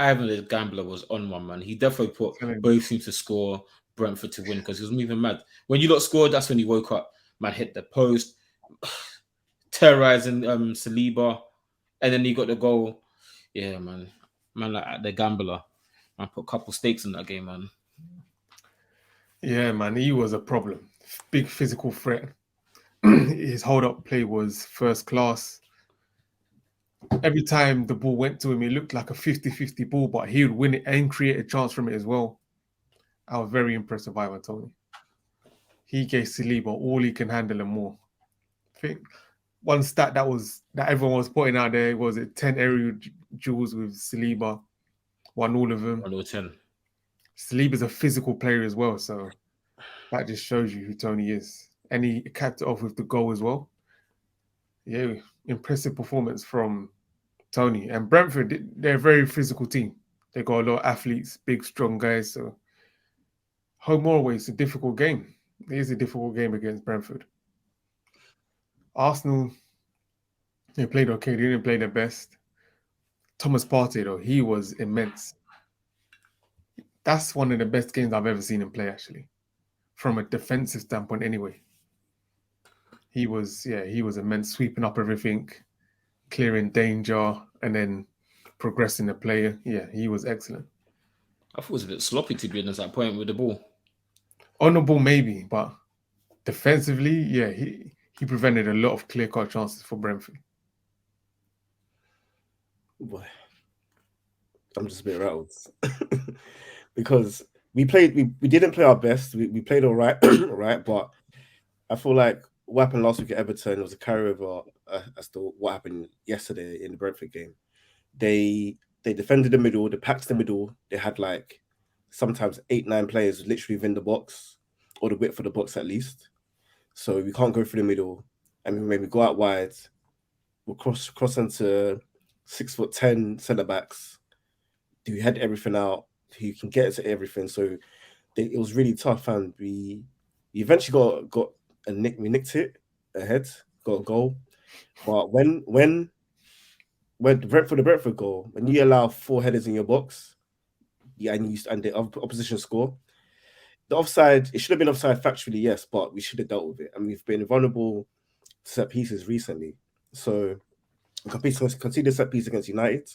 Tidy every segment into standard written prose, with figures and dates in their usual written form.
Ivan the Gambler was on one, man. He definitely put both teams to score, Brentford to win, because he was moving mad. When you lot scored, that's when he woke up. Man hit the post, terrorizing Saliba, and then he got the goal. Yeah, man. Man, like the Gambler. Man put a couple stakes in that game, man. Yeah, man, he was a problem. Big physical threat. His hold-up play was first class. Every time the ball went to him, it looked like a 50-50 ball, but he would win it and create a chance from it as well. I was very impressed with Ivan Toney. He gave Saliba all he can handle and more. I think one stat that everyone was putting out there was it 10 aerial duels with Saliba, won all of them. 1-10. Saliba's a physical player as well, so that just shows you who Toney is. And he capped it off with the goal as well. Yeah, impressive performance from Toney. And Brentford, they're a very physical team. They got a lot of athletes, big, strong guys. So home or away, it's a difficult game. It is a difficult game against Brentford. Arsenal, they played okay. They didn't play their best. Thomas Partey, though, he was immense. That's one of the best games I've ever seen him play, actually, from a defensive standpoint. Anyway, he was immense, sweeping up everything, clearing danger, and then progressing the player. Yeah, he was excellent. I thought it was a bit sloppy, to be honest, at that point with the ball. On the ball, maybe, but defensively, yeah, he prevented a lot of clear-cut chances for Brentford. Boy, I'm just a bit rattled because we didn't play our best. We played all right, right, but I feel like what happened last week at Everton was a carryover as to what happened yesterday in the Brentford game. They defended the middle, they packed the middle. They had like sometimes 8-9 players literally within the box or the width of the box at least. So we can't go through the middle. I mean, when we go out wide, we'll cross into 6'10" centre backs. Do head everything out? Who can get to everything? So it was really tough, and we eventually got a nick. We nicked it ahead, got a goal. But when for the Brentford goal, when you allow 4 headers in your box, yeah, and the opposition score, the offside, it should have been offside factually, yes, but we should have dealt with it. And we've been vulnerable to set pieces recently. So conceded set piece against United,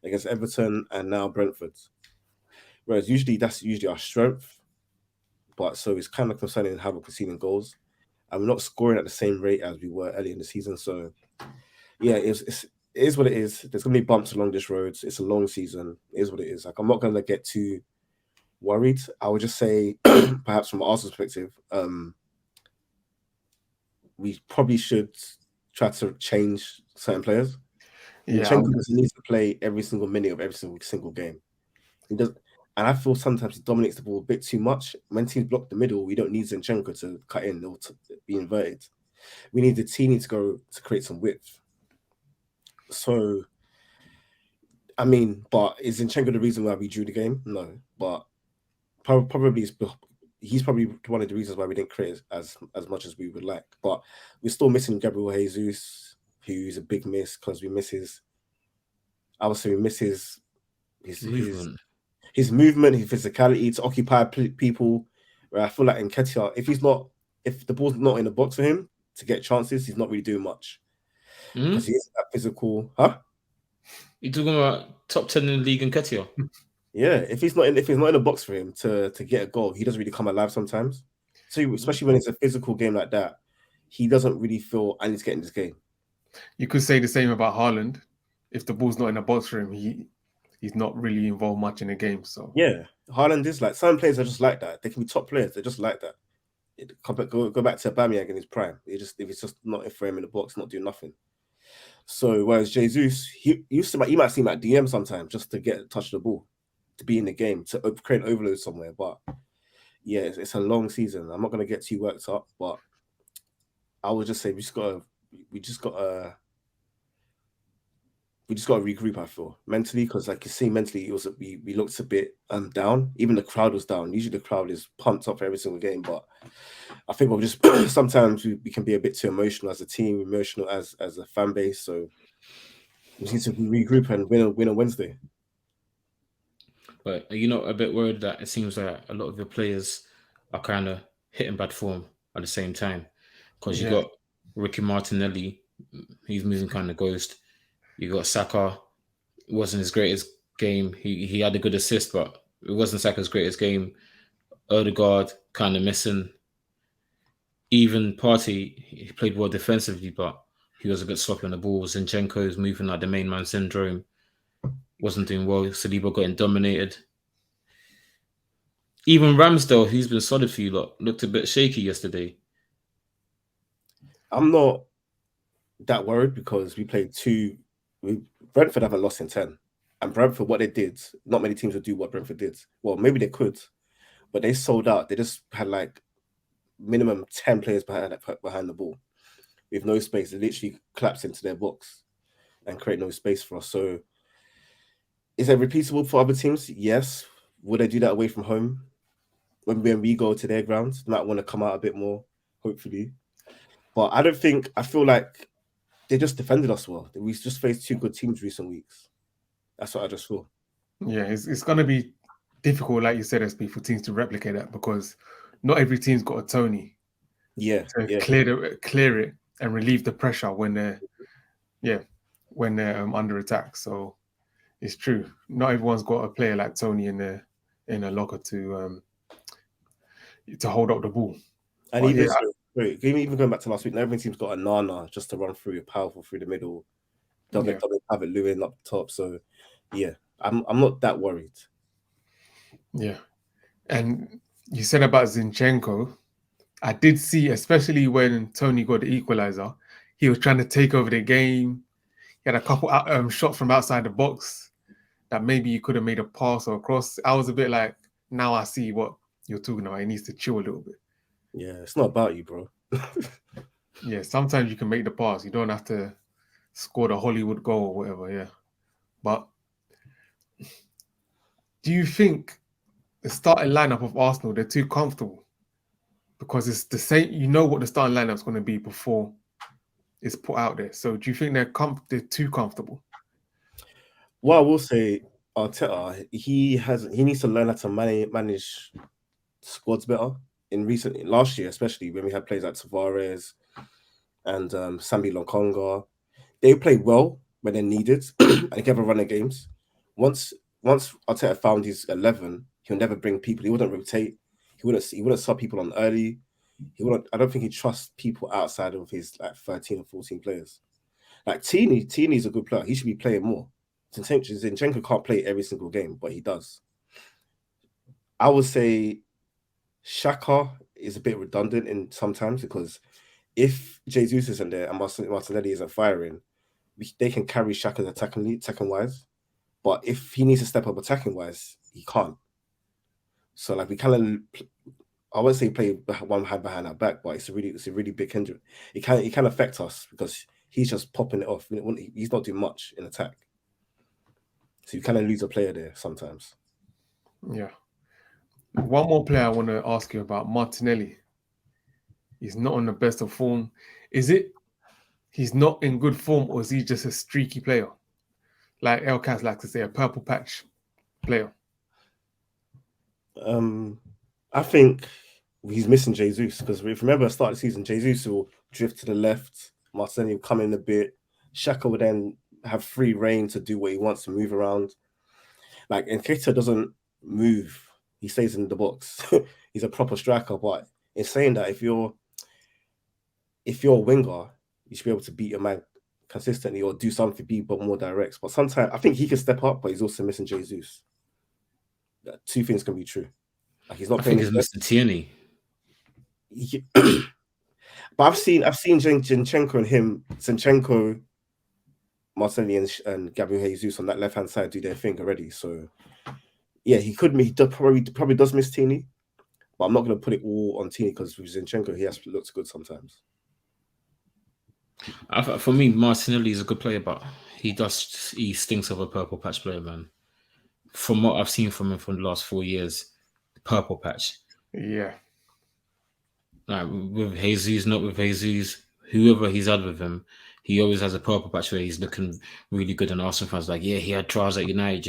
against Everton, and now Brentford. Whereas that's usually our strength. But so it's kind of concerning how we're conceding goals. And we're not scoring at the same rate as we were early in the season. So yeah, it is what it is. There's gonna be bumps along this road. It's a long season. It is what it is. Like, I'm not gonna get too worried. I would just say, perhaps from Arsenal's perspective, we probably should try to change certain players. Yeah, Zinchenko needs to play every single minute of every single game. He does, and I feel sometimes he dominates the ball a bit too much. When teams block the middle, we don't need Zinchenko to cut in or to be inverted. We need the Toney to go to create some width. So, I mean, but is Zinchenko the reason why we drew the game? No, but probably he's probably one of the reasons why we didn't create as much as we would like. But we're still missing Gabriel Jesus, who's a big miss because we miss his. I would say we miss his movement, his physicality to occupy people. Where I feel like Nketiah, if the ball's not in the box for him to get chances, he's not really doing much because he's that physical. Huh? You talking about top 10 in the league, Nketiah? Yeah, if he's not in the box for him to get a goal, he doesn't really come alive sometimes. So especially when it's a physical game like that, he doesn't really feel I need to get in this game. You could say the same about Haaland. If the ball's not in the box for him, he's not really involved much in the game. So yeah, Haaland is like, some players are just like that. They can be top players. They're just like that. Go back to Aubameyang in his prime. If it's just not for him in the box, not doing nothing. So whereas Jesus, he might seem like DM sometimes just to get a touch of the ball, to be in the game, to create an overload somewhere. But yeah, it's a long season. I'm not gonna get too worked up, but I would just say we just gotta regroup. I feel mentally, because like you see, mentally, we looked a bit down. Even the crowd was down. Usually the crowd is pumped up for every single game, but I think we're just sometimes we can be a bit too emotional as a team, emotional as a fan base. So we need to regroup and win on Wednesday. But are you not a bit worried that it seems like a lot of your players are kind of hitting bad form at the same time? Because you Yeah, got Ricky Martinelli, he's moving kind of ghost. You got Saka, wasn't his greatest game. He had a good assist, but it wasn't Saka's greatest game. Odegaard kind of missing. Even Partey, he played well defensively, but he was a bit sloppy on the ball. Zinchenko's moving like the main man syndrome. Wasn't doing well. Saliba getting dominated. Even Ramsdale, who's been solid for you lot, looked a bit shaky yesterday. I'm not that worried because we played Brentford haven't lost in 10. And Brentford, what they did, not many teams would do what Brentford did. Well, maybe they could, but they sold out. They just had like minimum 10 players behind the ball with no space. They literally collapsed into their box and create no space for us. So is it repeatable for other teams? Yes. Would they do that away from home? When we go to their grounds, they might want to come out a bit more, hopefully. But I feel like they just defended us well. We just faced two good teams recent weeks. That's what I just feel. yeah, it's going to be difficult, like you said, SP, for teams to replicate that because not every team's got a Toney to clear it and relieve the pressure when they're under attack. So it's true. Not everyone's got a player like Toney in a locker to hold up the ball. And even going back to last week, not every team's got a Nana just to run through, powerful through the middle. Doesn't have it Lewin up the top. So yeah, I'm not that worried. Yeah. And you said about Zinchenko, I did see, especially when Toney got the equaliser, he was trying to take over the game. He had a couple shots from outside the box that maybe you could have made a pass or a cross. I was a bit like, now I see what you're talking about. He needs to chill a little bit. Yeah, it's not about you, bro. Yeah, sometimes you can make the pass. You don't have to score the Hollywood goal or whatever, yeah. But do you think the starting lineup of Arsenal, they're too comfortable? Because it's the same, you know what the starting lineup's going to be before it's put out there. So do you think they're too comfortable? Well, I will say Arteta, he needs to learn how to manage squads better. Last year, especially when we had players like Tavares and Sambi Lokonga, they played well when they're needed and they gave a run of games. Once Arteta found his 11, he'll never bring people. He wouldn't rotate. He wouldn't sub people on early. I don't think he trusts people outside of his like 13 or 14 players. Like Toney's a good player. He should be playing more. Zinchenko can't play every single game, but he does. I would say Xhaka is a bit redundant in sometimes because if Jesus isn't there and Martinelli isn't firing, they can carry Xhaka's attacking wise. But if he needs to step up attacking wise, he can't. So like we kind of, I won't say play one hand behind our back, but it's a really big hindrance. It can affect us because he's just popping it off. He's not doing much in attack. So you kind of lose a player there sometimes. Yeah. One more player I want to ask you about, Martinelli. He's not on the best of form. Is it he's not in good form or is he just a streaky player? Like Elkas likes to say, a purple patch player. I think he's missing Jesus because if you remember at the start of the season, Jesus will drift to the left, Martinelli will come in a bit, Xhaka will then have free reign to do what he wants to move around. Like Nketiah doesn't move, he stays in the box. He's a proper striker, but in saying that, if you're a winger, you should be able to beat your man consistently or do something, be more direct. But sometimes I think he can step up, but he's also missing Jesus. Two things can be true. Like he's not. I think he's missing Toney. But I've seen Zinchenko and him, Zinchenko, Martinelli and Gabriel Jesus on that left hand side do their thing already. So yeah, he probably does miss Toney, but I'm not going to put it all on Toney because with Zinchenko he looks good sometimes. For me, Martinelli is a good player, but he stinks of a purple patch player, man. From what I've seen from him from the last 4 years, purple patch. Yeah. Like with Jesus, not with Jesus. whoever he's had with him, he always has a purple patch where he's looking really good, and Arsenal fans like, yeah, he had trials at United,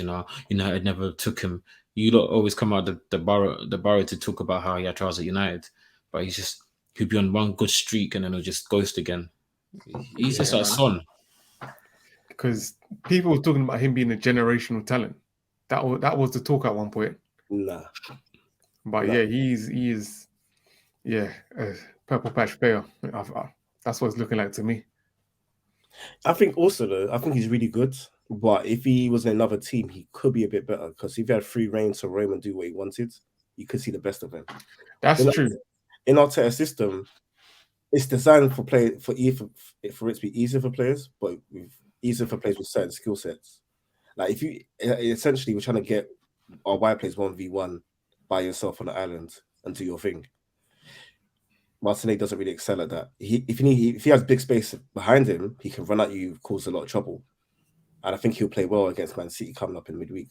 United never took him. You lot always come out the borough to talk about how he had trials at United, but he'll be on one good streak and then he'll just ghost again. He's just like Son. Because people were talking about him being a generational talent. That was the talk at one point. Nah. But yeah, he is a purple patch player. That's what it's looking like to me. I think also though, I think he's really good. But if he was in another team, he could be a bit better. Because if he had free reign to roam and do what he wanted, you could see the best of him. That's true. In Arteta's system, it's designed for it to be easier for players, but easier for players with certain skill sets. Like if you essentially we're trying to get our wide players 1v1 by yourself on the island and do your thing. Martinelli doesn't really excel at that. If he has big space behind him, he can run at you, cause a lot of trouble. And I think he'll play well against Man City coming up in midweek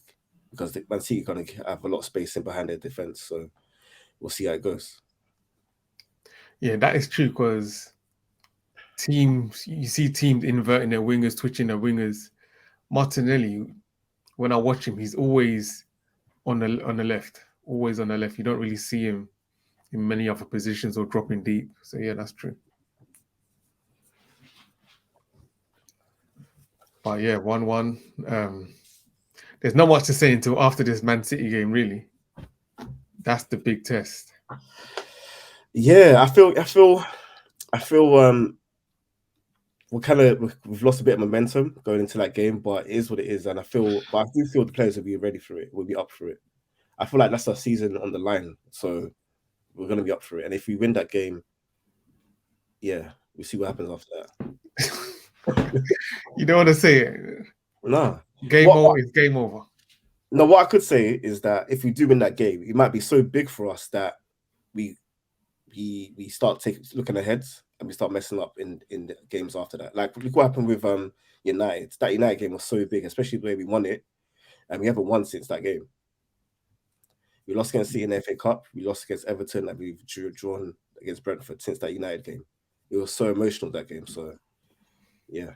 because Man City are going to have a lot of space in behind their defense. So we'll see how it goes. Yeah, that is true because you see teams inverting their wingers, twitching their wingers. Martinelli, when I watch him, he's always on the left, always on the left. You don't really see him in many other positions or dropping deep. So yeah, that's true. But yeah, 1-1. There's not much to say until after this Man City game, really. That's the big test. Yeah, I feel we've lost a bit of momentum going into that game, but it is what it is. And I do feel the players will be ready for it, will be up for it. I feel like that's our season on the line. So we're gonna be up for it. And if we win that game, yeah, we'll see what happens after that. You don't want to say it. No. Game over is game over. No, what I could say is that if we do win that game, it might be so big for us that we start looking ahead and we start messing up in the games after that. Like look what happened with United. That United game was so big, especially the way we won it, and we haven't won since that game. We lost against City in the FA Cup. We lost against Everton, and we've drawn against Brentford since that United game. It was so emotional, that game. So, yeah.